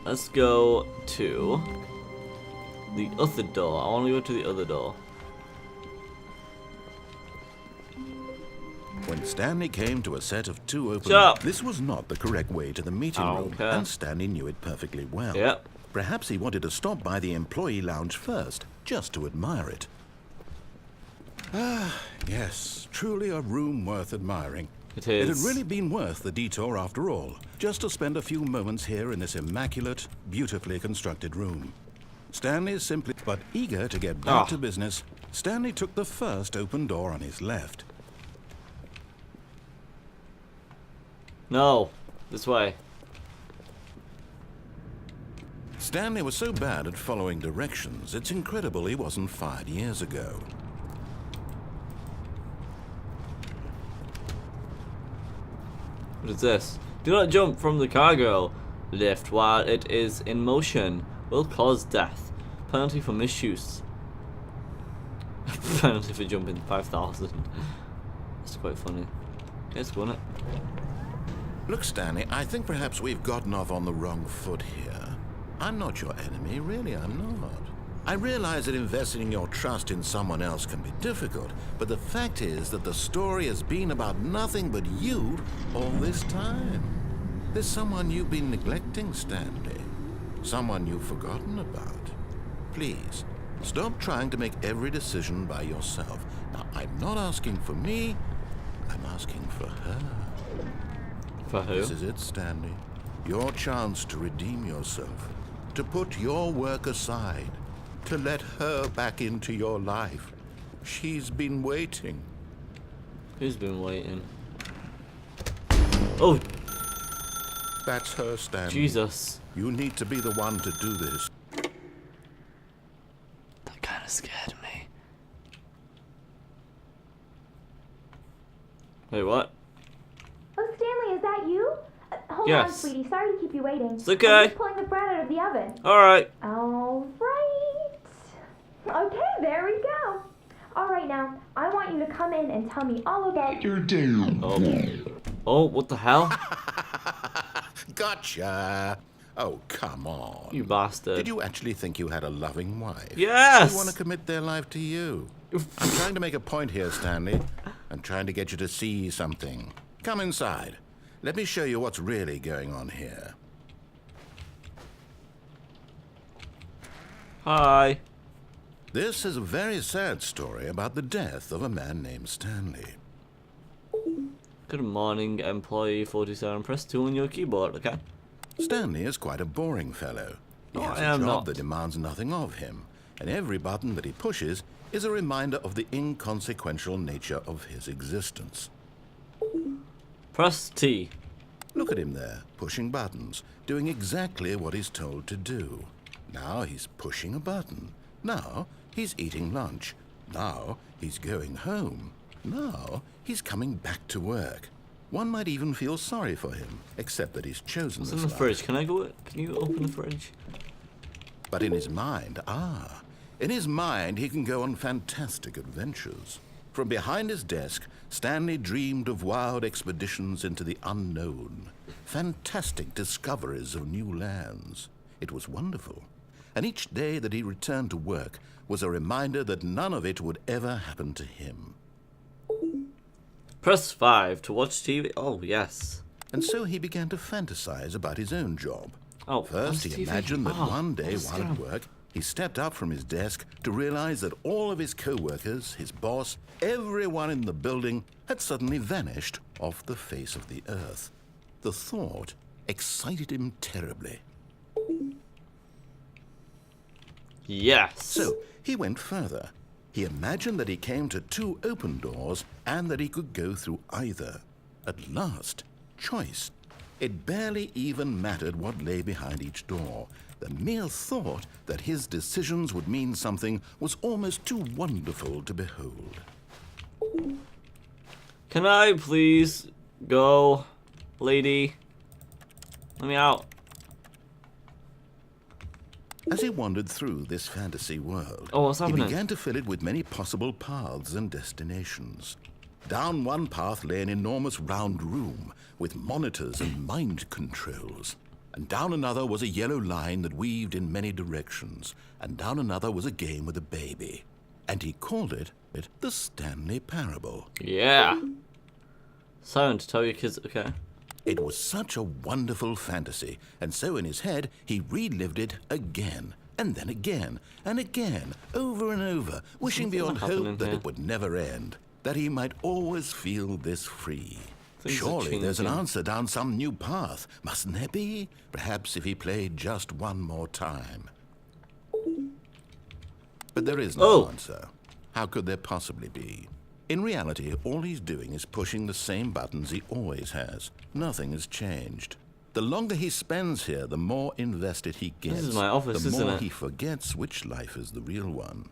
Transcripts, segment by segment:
let's go to the other door. I want to go to the other door. When Stanley came to a set of 2 open Shut up. this was not the correct way to the meeting room, Okay. and Stanley knew it perfectly well. Yep. Perhaps he wanted to stop by the employee lounge first, just to admire it. Ah, yes, truly a room worth admiring. It It had is. really been worth the detour after all, just to spend a few moments here in this immaculate, beautifully constructed room. Stanley simply, but eager to get back to business, Stanley took the first open door on his left. No, this way. Stanley was so bad at following directions, it's incredible he wasn't fired years ago. What is this? Do not jump from the cargo lift while it is in motion. Will cause death. Penalty for misuse. Penalty for jumping 5,000. That's quite funny. Okay, let's go on it. Look, Stanley, I think perhaps we've gotten off on the wrong foot here. I'm not your enemy, really, I'm not. I realize that investing your trust in someone else can be difficult, but the fact is that the story has been about nothing but you all this time. There's someone you've been neglecting, Stanley. Someone you've forgotten about. Please, stop trying to make every decision by yourself. Now, I'm not asking for me, I'm asking for her. For who? This is it, Stanley. Your chance to redeem yourself. To put your work aside. To let her back into your life. She's been waiting. Who's been waiting? Oh, That's her, Stanley. Jesus. You need to be the one to do this. That kind of scared me. Wait, what? Oh, Stanley, is that you? Hold on, Yes. sweetie. Sorry to keep you waiting. It's okay. I'm just pulling the bread out of the oven. Alright. All right. Okay, there we go. All right, now, I want you to come in and tell me all about your day. Oh, what the hell? Gotcha. Oh, come on. You bastard. Did you actually think you had a loving wife? Yes! They want to commit their life to you. I'm trying to make a point here, Stanley. I'm trying to get you to see something. Come inside. Let me show you what's really going on here. Hi. This is a very sad story about the death of a man named Stanley. Good morning, employee 47. Press 2 on your keyboard, okay? Stanley is quite a boring fellow. He No, has I a am job not. that demands nothing of him, and every button that he pushes is a reminder of the inconsequential nature of his existence. Press T. Look at him there, pushing buttons, doing exactly what he's told to do. Now he's pushing a button. Now he's eating lunch. Now he's going home. Now he's coming back to work. One might even feel sorry for him, except that he's chosen What's this in the life. fridge? Can you open the fridge? But in his mind, in his mind he can go on fantastic adventures. From behind his desk, Stanley dreamed of wild expeditions into the unknown, fantastic discoveries of new lands. It was wonderful. And each day that he returned to work was a reminder that none of it would ever happen to him. Press 5 to watch TV. Oh, yes. And so he began to fantasize about his own job. Oh, First, watch he TV. imagined that Oh, one day what's while at that? work, he stepped up from his desk to realize that all of his co-workers, his boss, everyone in the building had suddenly vanished off the face of the earth. The thought excited him terribly. Yes. So he went further. He imagined that he came to 2 open doors and that he could go through either. At last, choice. It barely even mattered what lay behind each door. The mere thought that his decisions would mean something was almost too wonderful to behold. Can I please go, lady? Let me out. As he wandered through this fantasy world, Oh, what's he happening? began to fill it with many possible paths and destinations. Down one path lay an enormous round room with monitors and mind controls. and down another was a yellow line that weaved in many directions, and down another was a game with a baby. And he called it the Stanley Parable. Yeah. Sound to tell your kids, okay. It was such a wonderful fantasy, and so in his head he relived it again, and then again, and again, over and over, wishing beyond hope that it would never end, that he might always feel this free. Surely there's an answer down some new path, mustn't there be? Perhaps if he played just one more time. But there is no answer. How could there possibly be? In reality, all he's doing is pushing the same buttons he always has. Nothing has changed. The longer he spends here, the more invested he gets. This is my office, the isn't more it? he forgets which life is the real one.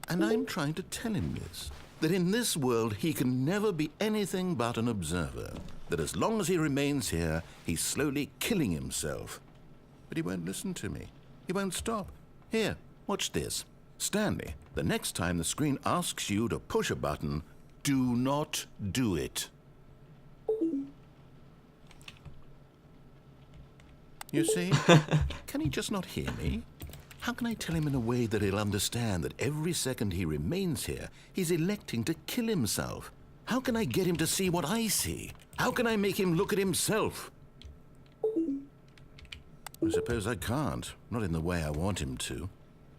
And I'm trying to tell him this, that in this world he can never be anything but an observer, that as long as he remains here, he's slowly killing himself. But he won't listen to me. He won't stop. Here, watch this. Stanley, the next time the screen asks you to push a button, do not do it. You see? Can he just not hear me? How can I tell him in a way that he'll understand that every second he remains here, he's electing to kill himself? How can I get him to see what I see? How can I make him look at himself? I suppose I can't, not in the way I want him to.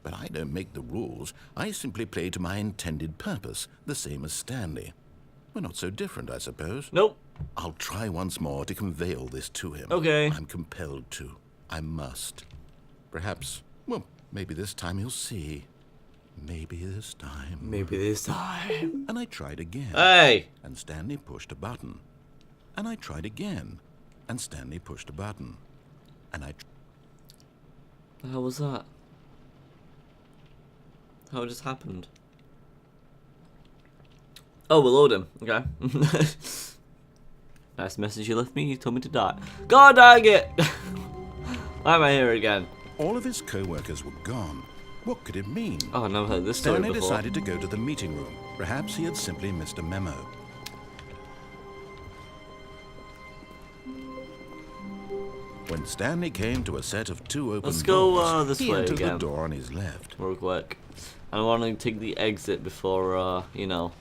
But I don't make the rules. I simply play to my intended purpose, the same as Stanley. We're not so different, I suppose. Nope. I'll try once more to convey all this to him. Okay. I'm compelled to. I must. Perhaps, well, maybe this time he'll see. Maybe this time. Maybe this time. And I tried again. Hey! And Stanley pushed a button. And I tried again. And Stanley pushed a button. And I... The hell was that? How it just happened? Oh, we'll load him. Okay. Nice message you left me. You told me to die. God dang it! Why am I here again? All of his co-workers were gone. What could it mean? Oh, I've never heard this story Stanley before. decided to go to the meeting room. Perhaps he had simply missed a memo. When Stanley came to a set of two open Let's go, doors, this he way entered again. the door on his left. Real quick. I want to take the exit before, you know,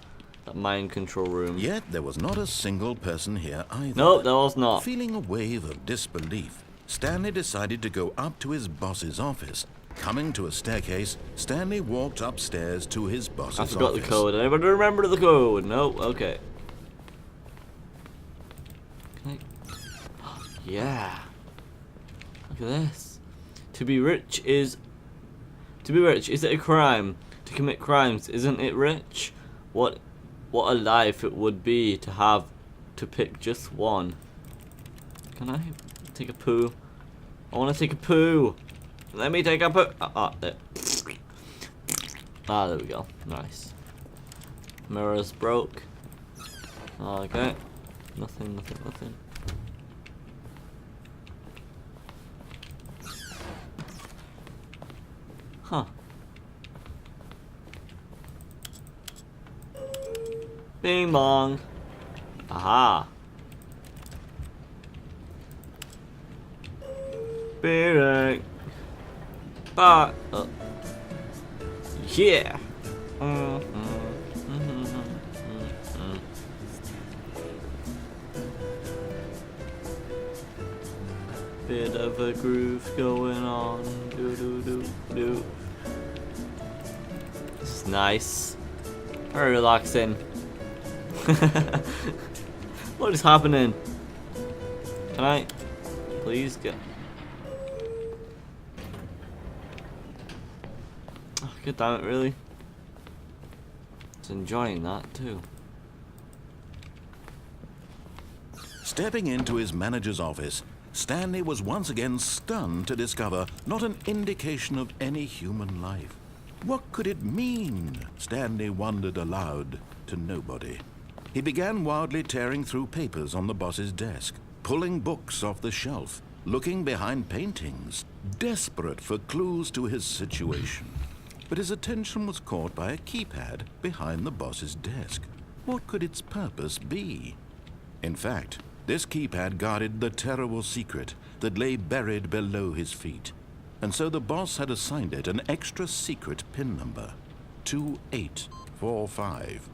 that mind control room. Yet there was not a single person here either. Nope, there was not. Feeling a wave of disbelief, Stanley decided to go up to his boss's office. Coming to a staircase, Stanley walked upstairs to his boss's I forgot office. the code. Anybody remember the code? Nope. Okay. Can I? Yeah. Look at this. To be rich is it a crime? To commit crimes, isn't it rich? What a life it would be to have to pick just one. Can I take a poo? I want to take a poo. Let me take a poo. There. There we go. Nice. Mirrors broke. Okay. Nothing. Huh. Bing bong. Aha. Bing. But yeah. Bit of a groove going on. Do. This is nice. Very relaxing. What is happening? Can I please get... Oh, God damn it, really? Just enjoying that too. Stepping into his manager's office, Stanley was once again stunned to discover not an indication of any human life. What could it mean? Stanley wondered aloud to nobody. He began wildly tearing through papers on the boss's desk, pulling books off the shelf, looking behind paintings, desperate for clues to his situation. But his attention was caught by a keypad behind the boss's desk. What could its purpose be? In fact, This keypad guarded the terrible secret that lay buried below his feet. And so the boss had assigned it an extra secret pin number, 2845.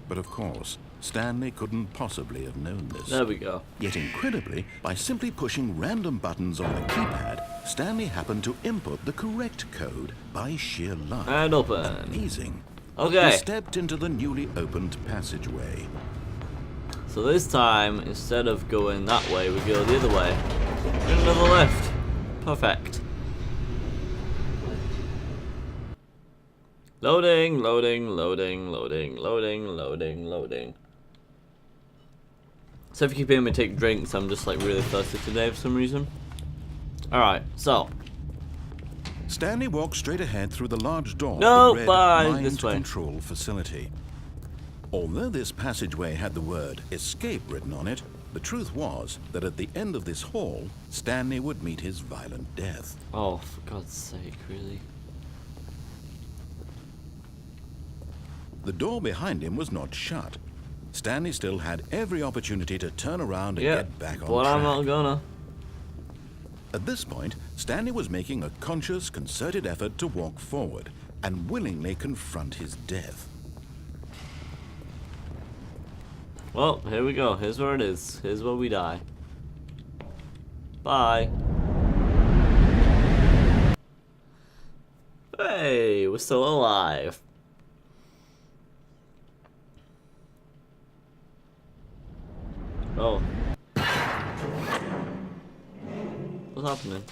But of course, Stanley couldn't possibly have known this. There we go. Yet incredibly, by simply pushing random buttons on the keypad, Stanley happened to input the correct code by sheer luck. And open. Amazing. Okay. He stepped into the newly opened passageway. So this time, instead of going that way, we go the other way. In another lift. Perfect. Loading, loading, loading, loading, loading, loading, loading. So if you keep hearing me take drinks, I'm just like really thirsty today for some reason. Alright, so. Stanley walked straight ahead through the large door No, that read bye, Mind this way. Control Facility. Although this passageway had the word escape written on it, the truth was that at the end of this hall, Stanley would meet his violent death. Oh, for God's sake, really? The door behind him was not shut. Stanley still had every opportunity to turn around and get back on but track. I'm not gonna. At this point, Stanley was making a conscious, concerted effort to walk forward and willingly confront his death. Well, here we go. Here's where it is. Here's where we die. Bye. Hey, we're still alive. Oh. What's happening?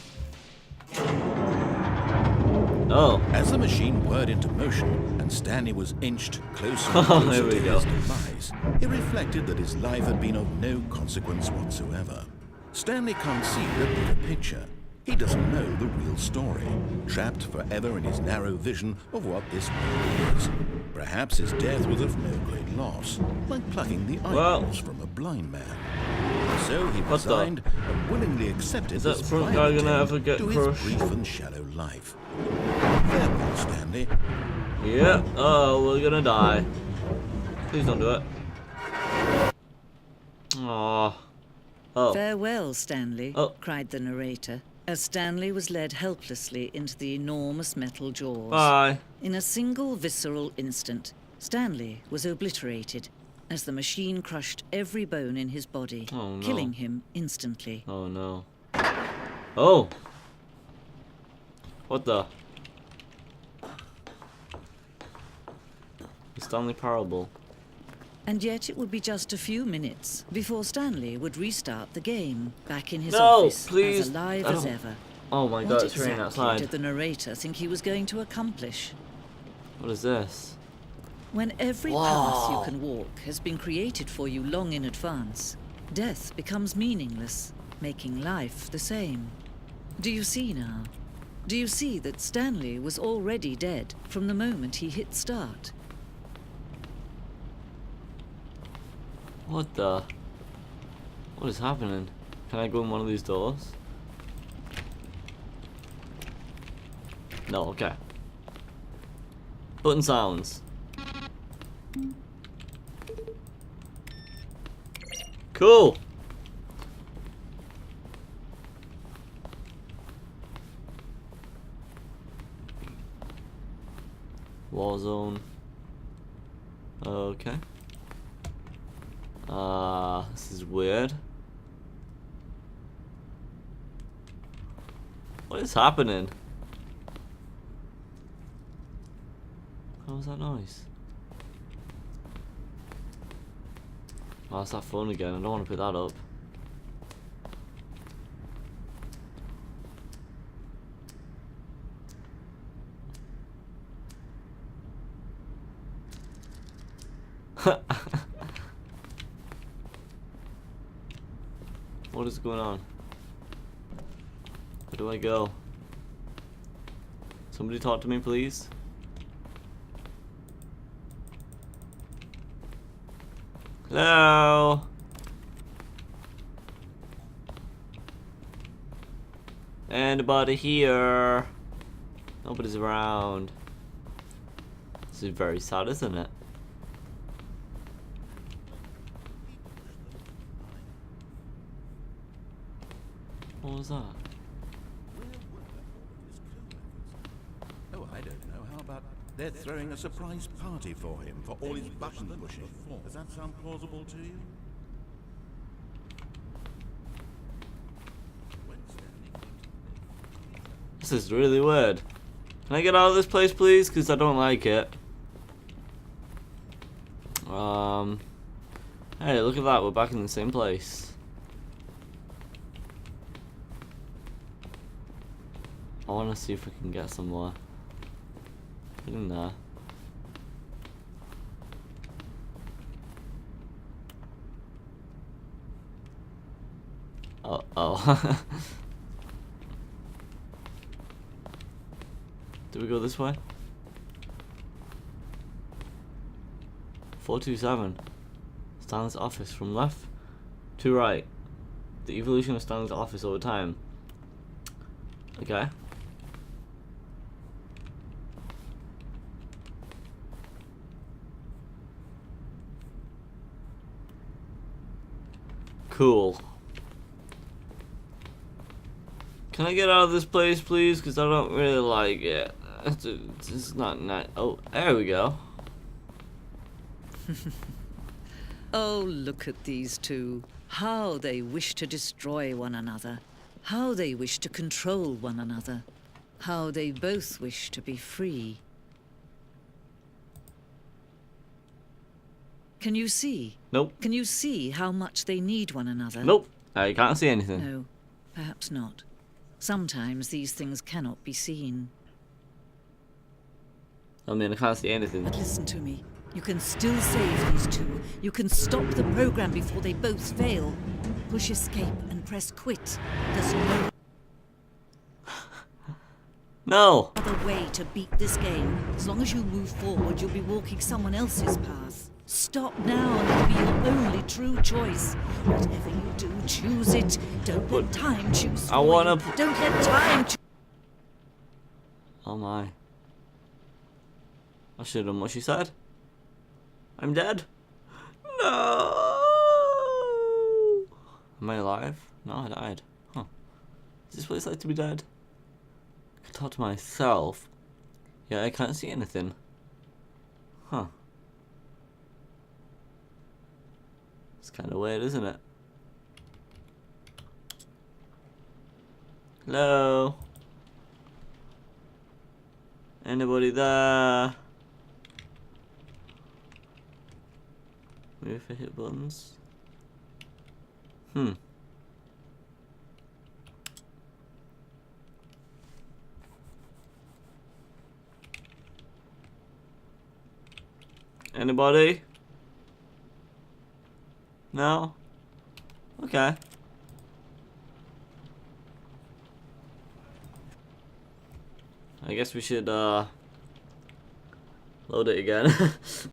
Oh. As the machine whirred into motion and Stanley was inched closer and Oh, closer there we to go. his demise, it reflected that his life had been of no consequence whatsoever. Stanley can't see the bigger picture. He doesn't know the real story, trapped forever in his narrow vision of what this world is. Perhaps his death was of no great loss, like plucking the eyeballs from a blind man. So he What the- resigned and willingly accepted Is that this front final guy gonna end ever get to his crushed? brief and shallow life. Farewell, Stanley. Yeah. Oh, we're gonna die. Please don't do it. Aww. Oh. Farewell, Stanley, Oh. cried the narrator, as Stanley was led helplessly into the enormous metal jaws. Bye. In a single visceral instant, Stanley was obliterated as the machine crushed every bone in his body, Oh, no. killing him instantly. Oh no. Oh. What the? The Stanley Parable. And yet it would be just a few minutes before Stanley would restart the game, back in his No, office, please. as alive I as don't- ever. Oh my What God, it's raining exactly outside. did the narrator think he was going to accomplish? What is this? When every Wow. path you can walk has been created for you long in advance, death becomes meaningless, making life the same. Do you see now? Do you see that Stanley was already dead from the moment he hit start? What the? What is happening? Can I go in one of these doors? No, okay. Button sounds. Cool. Warzone. Okay. This is weird. What is happening? What was that noise? Oh, it's that phone again. I don't want to pick that up. What is going on? Where do I go? Somebody talk to me, please. Hello? Anybody here? Nobody's around. This is very sad, isn't it? What was that? Oh, I don't know. How about they're throwing a surprise party for him for all his button pushing? Does that sound plausible to you? This is really weird. Can I get out of this place, please? Because I don't like it. Hey, look at that. We're back in the same place. I want to see if we can get somewhere. Get in there. Oh. Do we go this way? 427. Stanley's office from left to right. The evolution of Stanley's office over time. Okay. Cool. Can I get out of this place, please? Because I don't really like it. It's not nice. Oh, there we go. Oh, look at these two. How they wish to destroy one another. How they wish to control one another. How they both wish to be free. Can you see? Nope. Can you see how much they need one another? Nope. I can't see anything. No, perhaps not. Sometimes these things cannot be seen. I mean, I can't see anything. But listen to me. You can still save these two. You can stop the program before they both fail. Push escape and press quit. There's no No! other way to beat this game. As long as you move forward, you'll be walking someone else's path. Stop now and it'll be your only true choice. Whatever you do, choose it. Don't let time choose. I wanna. Don't let time choose. Oh my. I should have done what she said. I'm dead. No! Am I alive? No, I died. Huh. Is this what it's like to be dead? I can talk to myself. Yeah, I can't see anything. Huh. It's kind of weird, isn't it? Hello? Anybody there? Maybe if I hit buttons. Anybody? No? Okay. I guess we should load it again.